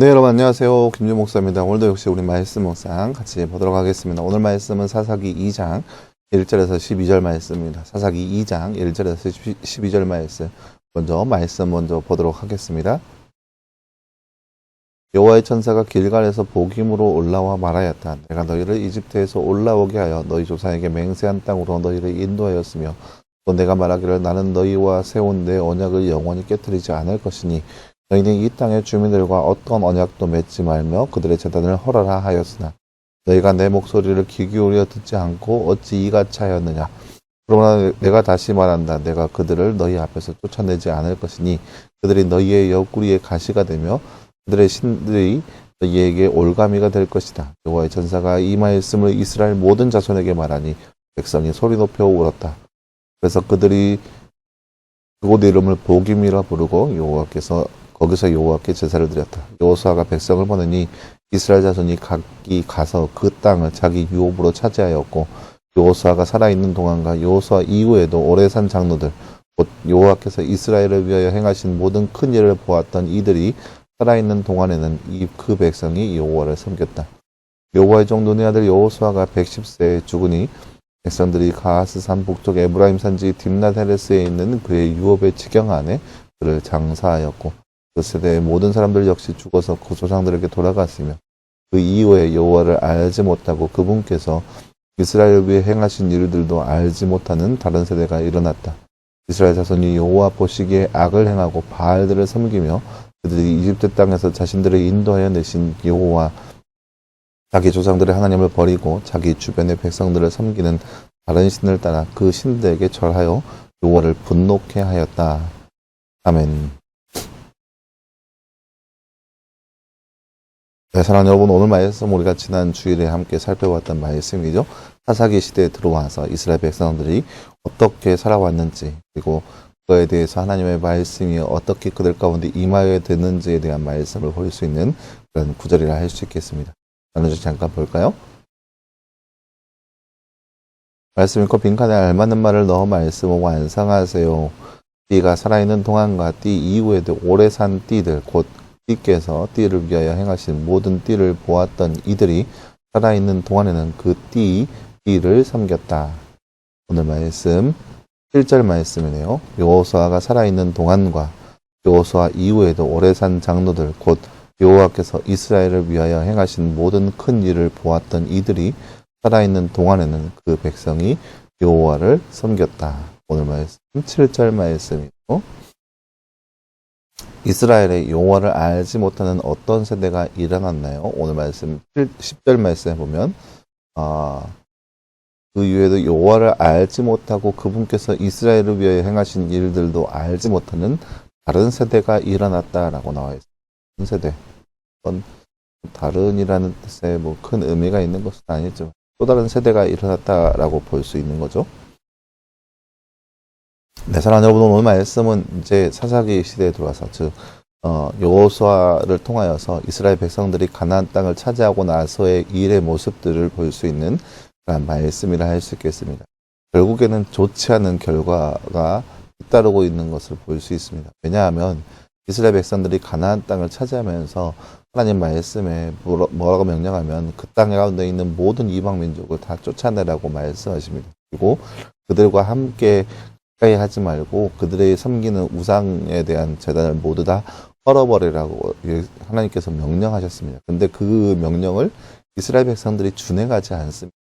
네, 여러분 안녕하세요. 김준 목사입니다. 오늘도 역시 우리 말씀 묵상 같이 보도록 하겠습니다. 오늘 말씀은 사사기 2장 1절에서 12절 말씀입니다. 사사기 2장 1절에서 12절 말씀 먼저 보도록 하겠습니다. 여호와의 천사가 길갈에서 복임으로 올라와 말하였다. 내가 너희를 이집트에서 올라오게 하여 너희 조상에게 맹세한 땅으로 너희를 인도하였으며 또 내가 말하기를 나는 너희와 세운 내 언약을 영원히 깨뜨리지 않을 것이니 너희는 이 땅의 주민들과 어떤 언약도 맺지 말며 그들의 재단을 헐어라 하였으나 너희가 내 목소리를 귀 기울여 듣지 않고 어찌 이같이 하였느냐. 그러나 내가 다시 말한다. 내가 그들을 너희 앞에서 쫓아내지 않을 것이니 그들이 너희의 옆구리에 가시가 되며 그들의 신들이 너희에게 올가미가 될 것이다. 여호와의 전사가 이 말씀을 이스라엘 모든 자손에게 말하니 백성이 소리 높여 울었다. 그래서 그들이 그곳 이름을 복임이라 부르고 거기서 여호와께 제사를 드렸다. 여호수아가 백성을 보내니 이스라엘 자손이 각기 가서 그 땅을 자기 유업으로 차지하였고 여호수아가 살아있는 동안과 여호수아 이후에도 오래 산 장로들 곧 여호와께서 이스라엘을 위하여 행하신 모든 큰 일을 보았던 이들이 살아있는 동안에는 그 백성이 여호와를 섬겼다. 여호와의 종 눈의 아들 여호수아가 110세에 죽으니 백성들이 가하스산 북쪽 에브라임 산지 딥낫헤레스에 있는 그의 유업의 지경 안에 그를 장사하였고 그 세대의 모든 사람들 역시 죽어서 그 조상들에게 돌아갔으며 그 이후에 여호와를 알지 못하고 그분께서 이스라엘을 위해 행하신 일들도 알지 못하는 다른 세대가 일어났다. 이스라엘 자손이 여호와 보시기에 악을 행하고 바알들을 섬기며 그들이 이집트 땅에서 자신들을 인도하여 내신 여호와 자기 조상들의 하나님을 버리고 자기 주변의 백성들을 섬기는 다른 신을 따라 그 신들에게 절하여 여호와를 분노케 하였다. 아멘. 네, 사랑하는 여러분, 오늘 말씀 우리가 지난 주일에 함께 살펴봤던 말씀이죠. 사사기 시대에 들어와서 이스라엘 백성들이 어떻게 살아왔는지, 그리고 그거에 대해서 하나님의 말씀이 어떻게 그들 가운데 임하여 되는지에 대한 말씀을 볼 수 있는 그런 구절이라 할 수 있겠습니다. 나눠서 잠깐 볼까요? 말씀 읽고 빈칸에 알맞는 말을 넣어 말씀을 완성하세요. 띠가 살아있는 동안과 띠 이후에도 오래 산 띠들, 곧 띠께서 띠를 위하여 행하신 모든 띠를 보았던 이들이 살아있는 동안에는 그 띠를 섬겼다. 오늘 말씀 1절 말씀이네요. 여호수아가 살아있는 동안과 여호수아 이후에도 오래 산 장로들 곧 여호와께서 이스라엘을 위하여 행하신 모든 큰 일을 보았던 이들이 살아있는 동안에는 그 백성이 여호와를 섬겼다. 오늘 말씀 7절 말씀이고 이스라엘의 여호와를 알지 못하는 어떤 세대가 일어났나요? 오늘 말씀 10절 말씀에 보면 그 이후에도 여호와를 알지 못하고 그분께서 이스라엘을 위하여 행하신 일들도 알지 못하는 다른 세대가 일어났다라고 나와 있습니다. 세대. 다른이라는 뜻에 큰 의미가 있는 것은 아니죠. 또 다른 세대가 일어났다라고 볼 수 있는 거죠. 네, 사랑하는 여러분, 오늘 말씀은 이제 사사기 시대에 들어와서 여호수아를 통하여서 이스라엘 백성들이 가나안 땅을 차지하고 나서의 일의 모습들을 볼 수 있는 그런 말씀이라 할 수 있겠습니다. 결국에는 좋지 않은 결과가 잇따르고 있는 것을 볼 수 있습니다. 왜냐하면 이스라엘 백성들이 가나안 땅을 차지하면서 하나님 말씀에 뭐라고 명령하면 그 땅 가운데 있는 모든 이방 민족을 다 쫓아내라고 말씀하십니다. 그리고 그들과 함께 가까이 하지 말고 그들의 섬기는 우상에 대한 제단을 모두 다 헐어버리라고 하나님께서 명령하셨습니다. 근데 그 명령을 이스라엘 백성들이 준행하지 않습니다.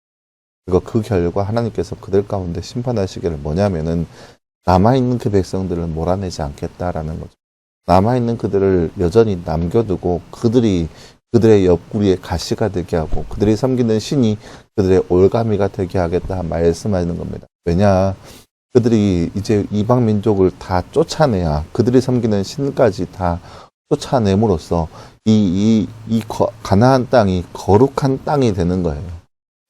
그리고 그 결과 하나님께서 그들 가운데 심판하시기를 뭐냐면은 남아있는 그 백성들을 몰아내지 않겠다라는 거죠. 남아있는 그들을 여전히 남겨두고 그들의 옆구리에 가시가 되게 하고 그들이 섬기는 신이 그들의 올가미가 되게 하겠다 말씀하는 겁니다. 왜냐? 그들이 이제 이방 민족을 다 쫓아내야 그들이 섬기는 신까지 다 쫓아냄으로써 가나안 땅이 거룩한 땅이 되는 거예요.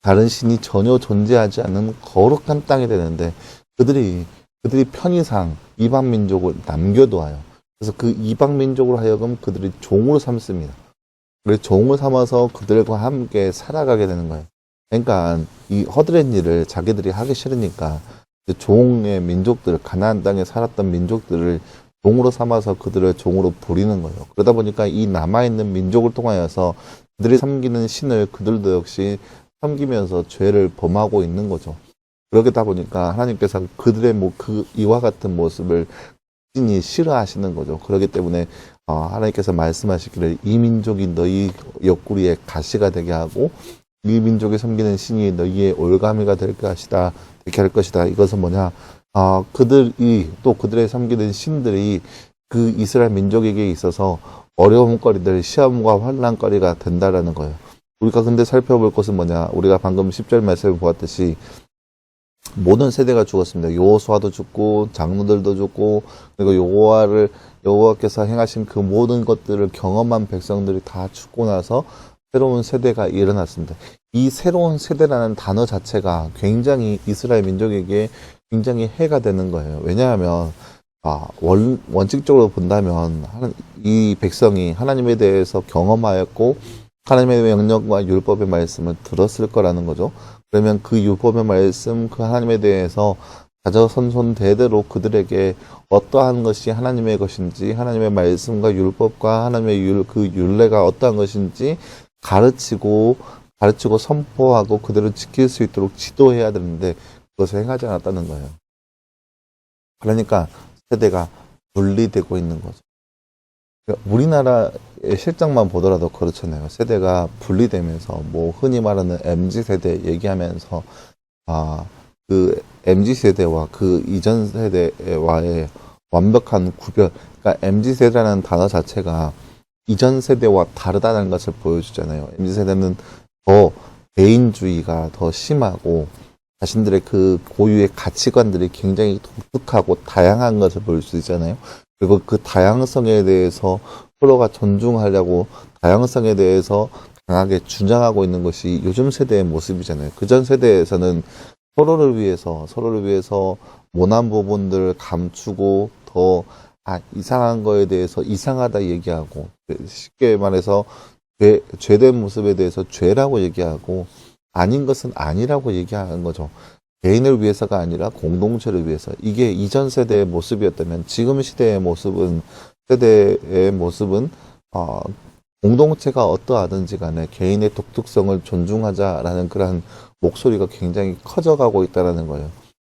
다른 신이 전혀 존재하지 않는 거룩한 땅이 되는데 그들이 편의상 이방 민족을 남겨두어요. 그래서 그 이방 민족으로 하여금 그들이 종으로 삼습니다. 그래서 종을 삼아서 그들과 함께 살아가게 되는 거예요. 그러니까 이 허드렛 일을 자기들이 하기 싫으니까 종의 민족들, 가나안 땅에 살았던 민족들을 종으로 삼아서 그들을 종으로 부리는 거예요. 그러다 보니까 이 남아있는 민족을 통하여서 그들이 섬기는 신을 그들도 역시 섬기면서 죄를 범하고 있는 거죠. 그러다 보니까 하나님께서 그들의 이와 같은 모습을 신이 싫어하시는 거죠. 그렇기 때문에 하나님께서 말씀하시기를 이 민족이 너희 옆구리에 가시가 되게 하고 이 민족이 섬기는 신이 너희의 올가미가 될 것이다. 되게 할 것이다. 이것은 뭐냐? 그들이 또 그들의 섬기는 신들이 그 이스라엘 민족에게 있어서 어려움거리들, 시험과 환난거리가 된다라는 거예요. 우리가 근데 살펴볼 것은 뭐냐? 우리가 방금 10절 말씀을 보았듯이 모든 세대가 죽었습니다. 여호수아도 죽고 장로들도 죽고 그리고 여호와께서 행하신 그 모든 것들을 경험한 백성들이 다 죽고 나서 새로운 세대가 일어났습니다. 이 새로운 세대라는 단어 자체가 굉장히 이스라엘 민족에게 굉장히 해가 되는 거예요. 왜냐하면 원칙적으로 본다면 이 백성이 하나님에 대해서 경험하였고 하나님의 명령과 율법의 말씀을 들었을 거라는 거죠. 그러면 그 율법의 말씀, 그 하나님에 대해서 자저선손 대대로 그들에게 어떠한 것이 하나님의 것인지, 하나님의 말씀과 율법과 하나님의 그 율례가 어떠한 것인지 가르치고 선포하고 그들을 지킬 수 있도록 지도해야 되는데 그것을 행하지 않았다는 거예요. 그러니까 세대가 분리되고 있는 거죠. 우리나라의 실정만 보더라도 그렇잖아요. 세대가 분리되면서 흔히 말하는 MZ세대 얘기하면서 그 MZ세대와 그 이전 세대와의 완벽한 구별, 그러니까 MZ세대라는 단어 자체가 이전 세대와 다르다는 것을 보여주잖아요. MZ세대는 더 개인주의가 더 심하고 자신들의 그 고유의 가치관들이 굉장히 독특하고 다양한 것을 볼 수 있잖아요. 그리고 그 다양성에 대해서 서로가 존중하려고 다양성에 대해서 강하게 주장하고 있는 것이 요즘 세대의 모습이잖아요. 그전 세대에서는 서로를 위해서 모난 부분들을 감추고 더 이상한 거에 대해서 이상하다 얘기하고 쉽게 말해서 죄된 모습에 대해서 죄라고 얘기하고 아닌 것은 아니라고 얘기하는 거죠. 개인을 위해서가 아니라 공동체를 위해서. 이게 이전 세대의 모습이었다면 지금 세대의 모습은 공동체가 어떠하든지 간에 개인의 독특성을 존중하자라는 그런 목소리가 굉장히 커져가고 있다는 거예요.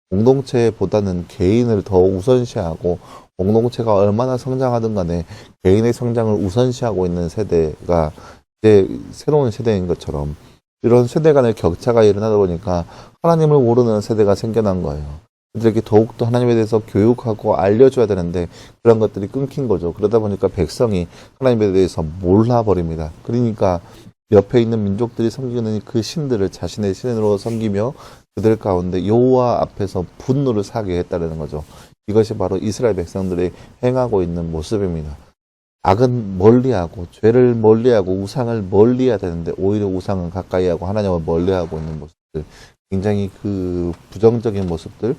공동체보다는 개인을 더 우선시하고 공동체가 얼마나 성장하든 간에 개인의 성장을 우선시하고 있는 세대가 이제 새로운 세대인 것처럼 이런 세대 간의 격차가 일어나다 보니까 하나님을 모르는 세대가 생겨난 거예요. 그들에게 더욱더 하나님에 대해서 교육하고 알려줘야 되는데 그런 것들이 끊긴 거죠. 그러다 보니까 백성이 하나님에 대해서 몰라버립니다. 그러니까 옆에 있는 민족들이 섬기는 그 신들을 자신의 신으로 섬기며 그들 가운데 여호와 앞에서 분노를 사게 했다는 거죠. 이것이 바로 이스라엘 백성들이 행하고 있는 모습입니다. 악은 멀리하고 죄를 멀리하고 우상을 멀리해야 되는데 오히려 우상은 가까이하고 하나님을 멀리하고 있는 모습들, 굉장히 그 부정적인 모습들,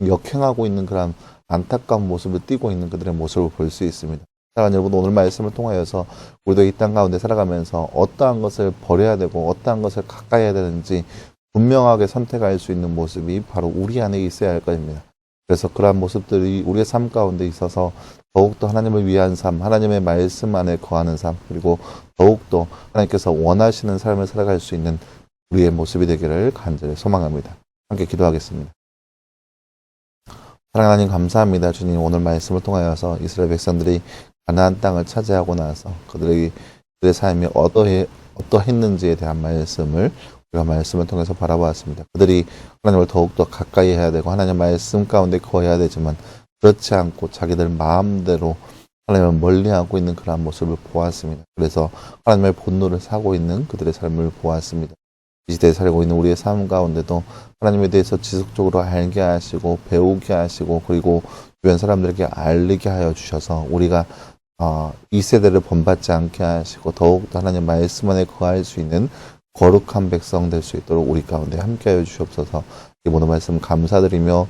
역행하고 있는 그런 안타까운 모습을 띠고 있는 그들의 모습을 볼 수 있습니다. 사랑하는 여러분, 오늘 말씀을 통하여서 우리도 이 땅 가운데 살아가면서 어떠한 것을 버려야 되고 어떠한 것을 가까이 해야 되는지 분명하게 선택할 수 있는 모습이 바로 우리 안에 있어야 할 것입니다. 그래서 그러한 모습들이 우리의 삶 가운데 있어서 더욱더 하나님을 위한 삶, 하나님의 말씀 안에 거하는 삶, 그리고 더욱더 하나님께서 원하시는 삶을 살아갈 수 있는 우리의 모습이 되기를 간절히 소망합니다. 함께 기도하겠습니다. 사랑하는 하나님 감사합니다. 주님, 오늘 말씀을 통하여서 이스라엘 백성들이 가나안 땅을 차지하고 나서 그들의 삶이 어떠했는지에 대한 말씀을 우리가 말씀을 통해서 바라보았습니다. 그들이 하나님을 더욱더 가까이 해야 되고 하나님의 말씀 가운데 거해야 되지만 그렇지 않고 자기들 마음대로 하나님을 멀리하고 있는 그러한 모습을 보았습니다. 그래서 하나님의 분노를 사고 있는 그들의 삶을 보았습니다. 이 시대에 살고 있는 우리의 삶 가운데도 하나님에 대해서 지속적으로 알게 하시고 배우게 하시고 그리고 주변 사람들에게 알리게 하여 주셔서 우리가 이 세대를 본받지 않게 하시고 더욱더 하나님 말씀 안에 거할 수 있는 거룩한 백성 될 수 있도록 우리 가운데 함께하여 주시옵소서. 이 모든 말씀 감사드리며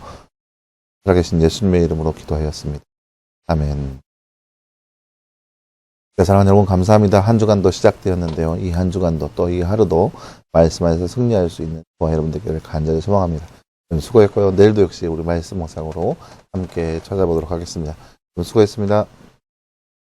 살아계신 예수님의 이름으로 기도하였습니다. 아멘. 네, 사랑하는 여러분 감사합니다. 한 주간도 시작되었는데요. 이 한 주간도 또 이 하루도 말씀 안에서 승리할 수 있는 저와 여러분들께 간절히 소망합니다. 수고했고요. 내일도 역시 우리 말씀 묵상으로 함께 찾아보도록 하겠습니다. 수고했습니다.